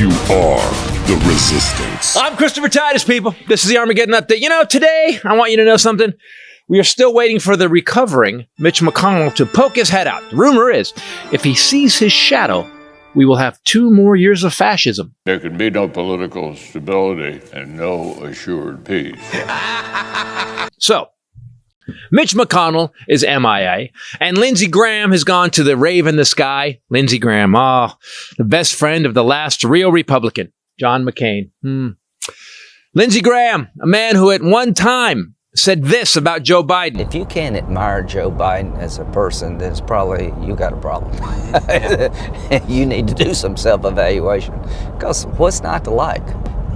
You are the resistance. I'm Christopher Titus, people. This is the Armageddon update. You know, today, I want you to know something. We are still waiting for the recovering Mitch McConnell to poke his head out. The rumor is, if he sees his shadow, we will have 2 more years of fascism. There can be no political stability and no assured peace. So, Mitch McConnell is MIA, and Lindsey Graham has gone to the rave in the sky. Lindsey Graham, the best friend of the last real Republican, John McCain. Lindsey Graham, a man who at one time said this about Joe Biden. If you can't admire Joe Biden as a person, then it's probably you got a problem. You need to do some self-evaluation, because what's not to like?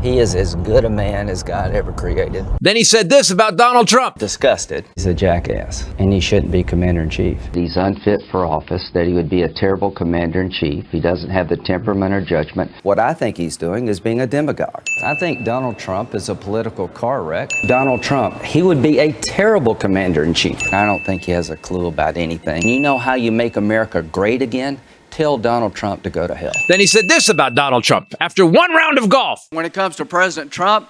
He is as good a man as God ever created. Then he said this about Donald Trump. Disgusted. He's a jackass, and he shouldn't be commander-in-chief. He's unfit for office, that he would be a terrible commander-in-chief. He doesn't have the temperament or judgment. What I think he's doing is being a demagogue. I think Donald Trump is a political car wreck. Donald Trump, he would be a terrible commander-in-chief. I don't think he has a clue about anything. You know how you make America great again? Tell Donald Trump to go to hell. Then he said this about Donald Trump after one round of golf. When it comes to President Trump,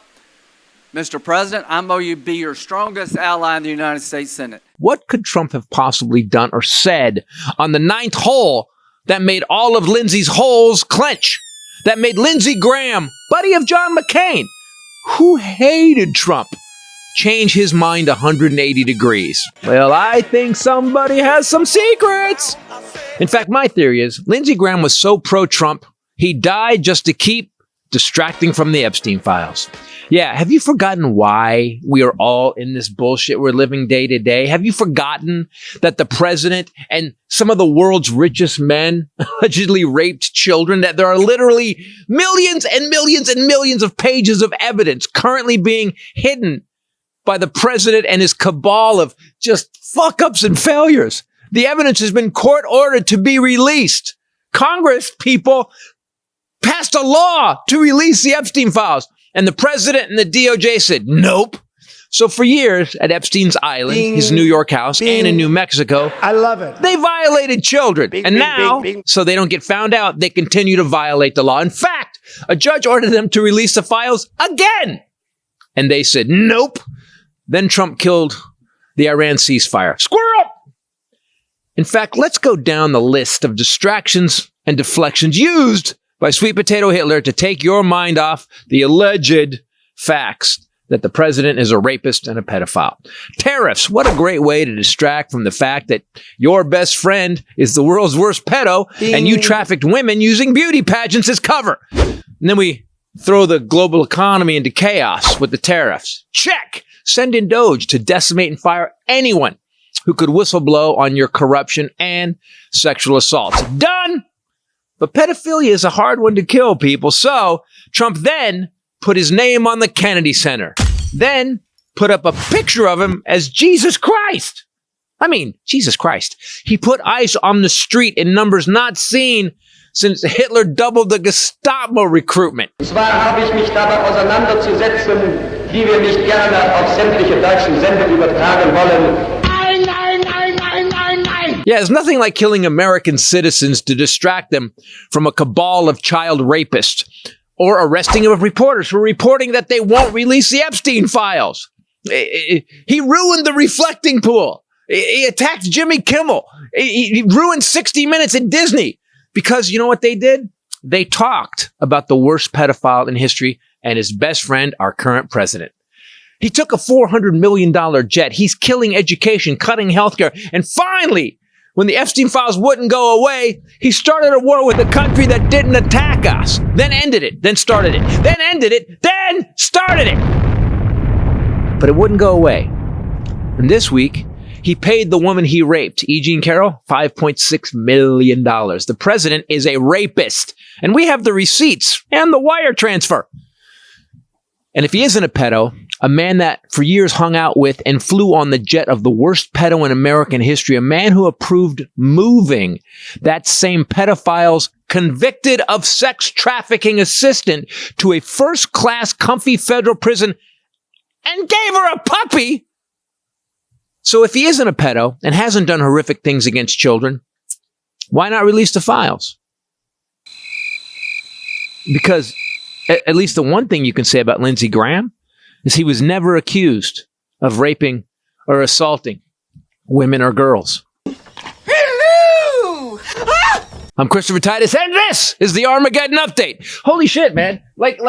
Mr. President, I'm going to be your strongest ally in the United States Senate. What could Trump have possibly done or said on the 9th hole that made all of Lindsey's holes clench? That made Lindsey Graham, buddy of John McCain, who hated Trump, change his mind 180 degrees? Well, I think somebody has some secrets. In fact, my theory is Lindsey Graham was so pro-Trump, he died just to keep distracting from the Epstein Files. Yeah, have you forgotten why we are all in this bullshit we're living day to day? Have you forgotten that the president and some of the world's richest men allegedly raped children? That there are literally millions and millions and millions of pages of evidence currently being hidden by the president and his cabal of just fuck-ups and failures. The evidence has been court-ordered to be released. Congress, people, passed a law to release the Epstein Files. And the president and the DOJ said, nope. So for years at Epstein's Island, his New York house, and in New Mexico, I love it. They violated children. And now, so they don't get found out, they continue to violate the law. In fact, a judge ordered them to release the files again. And they said, nope. Then Trump killed the Iran ceasefire. Squirrel! In fact, let's go down the list of distractions and deflections used by sweet potato Hitler to take your mind off the alleged facts that the president is a rapist and a pedophile. Tariffs. What a great way to distract from the fact that your best friend is the world's worst pedo and you trafficked women using beauty pageants as cover. And then we throw the global economy into chaos with the tariffs. Check. Send in Doge to decimate and fire anyone who could whistleblow on your corruption and sexual assaults. Done! But pedophilia is a hard one to kill, people. So Trump then put his name on the Kennedy Center. Then put up a picture of him as Jesus Christ. I mean, Jesus Christ. He put ICE on the street in numbers not seen since Hitler doubled the Gestapo recruitment. Zwar habe ich mich dabei auseinanderzusetzen, wie wir nicht gerne auf sämtliche deutschen Sender übertragen wollen. Yeah, it's nothing like killing American citizens to distract them from a cabal of child rapists or arresting of reporters who are reporting that they won't release the Epstein Files. He ruined the reflecting pool. He attacked Jimmy Kimmel. He ruined 60 Minutes at Disney because you know what they did? They talked about the worst pedophile in history and his best friend, our current president. He took a $400 million jet. He's killing education, cutting healthcare. And finally, when the Epstein Files wouldn't go away, he started a war with a country that didn't attack us. Then ended it. Then started it. Then ended it. Then started it. But it wouldn't go away. And this week, he paid the woman he raped, E. Jean Carroll, $5.6 million. The president is a rapist. And we have the receipts and the wire transfer. And if he isn't a pedo, a man that for years hung out with and flew on the jet of the worst pedo in American history, a man who approved moving that same pedophile's convicted of sex trafficking assistant to a first-class comfy federal prison and gave her a puppy. So if he isn't a pedo and hasn't done horrific things against children, why not release the files? Because at least the one thing you can say about Lindsey Graham is he was never accused of raping or assaulting women or girls. Hello! I'm Christopher Titus, and this is the Armageddon update. Holy shit, man! Wait,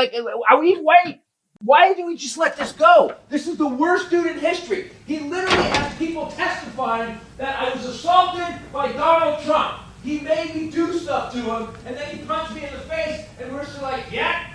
why do we just let this go? This is the worst dude in history. He literally has people testifying that I was assaulted by Donald Trump. He made me do stuff to him, and then he punched me in the face, and we're just like, yeah,